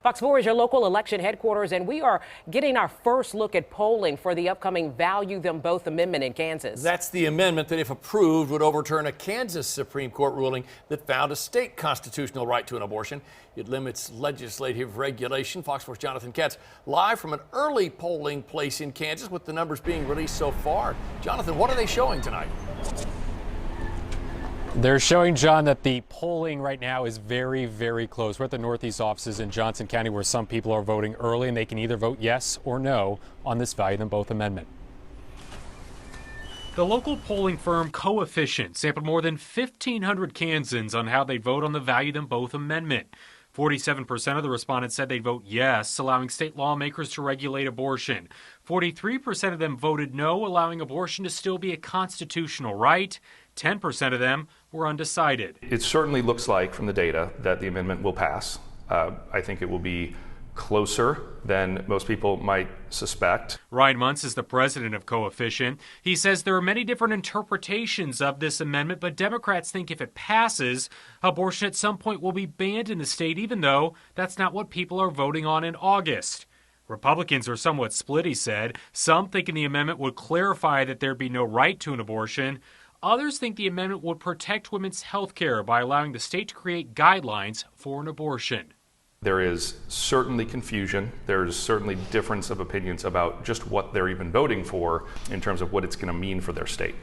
Fox 4 is your local election headquarters, and we are getting our first look at polling for the upcoming Value Them Both amendment in Kansas. That's the amendment that, if approved, would overturn a Kansas Supreme Court ruling that found a state constitutional right to an abortion. It limits legislative regulation. Fox 4's Jonathan Katz live from an early polling place in Kansas with the numbers being released so far. Jonathan, what are they showing tonight? They're showing, John, that the polling right now is very, very close. We're at the Northeast offices in Johnson County where some people are voting early, and they can either vote yes or no on this Value Them Both amendment. The local polling firm Coefficient sampled more than 1,500 Kansans on how they vote on the Value Them Both amendment. 47% of the respondents said they'd vote yes, allowing state lawmakers to regulate abortion. 43% of them voted no, allowing abortion to still be a constitutional right. 10% of them were undecided. It certainly looks like, from the data, that the amendment will pass. I think it will be closer than most people might suspect. Ryan Muntz is the president of Coefficient. He says there are many different interpretations of this amendment, but Democrats think if it passes, abortion at some point will be banned in the state, even though that's not what people are voting on in August. Republicans are somewhat split, he said. Some thinking the amendment would clarify that there'd be no right to an abortion. Others think the amendment would protect women's health care by allowing the state to create guidelines for an abortion. There is certainly confusion. There's certainly difference of opinions about just what they're even voting for in terms of what it's going to mean for their state.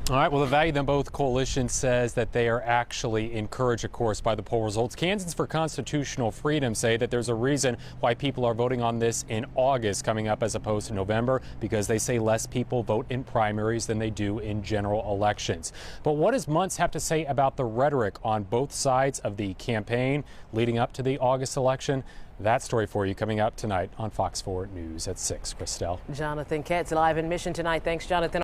All right, well, the Value Them Both coalition says that they are actually encouraged, of course, by the poll results. Kansans for Constitutional Freedom say that there's a reason why people are voting on this in August coming up as opposed to November, because they say less people vote in primaries than they do in general elections. But what does Muntz have to say about the rhetoric on both sides of the campaign leading up to the August election? That story for you coming up tonight on Fox 4 News at 6. Christelle. Jonathan Katz live in Mission tonight. Thanks, Jonathan.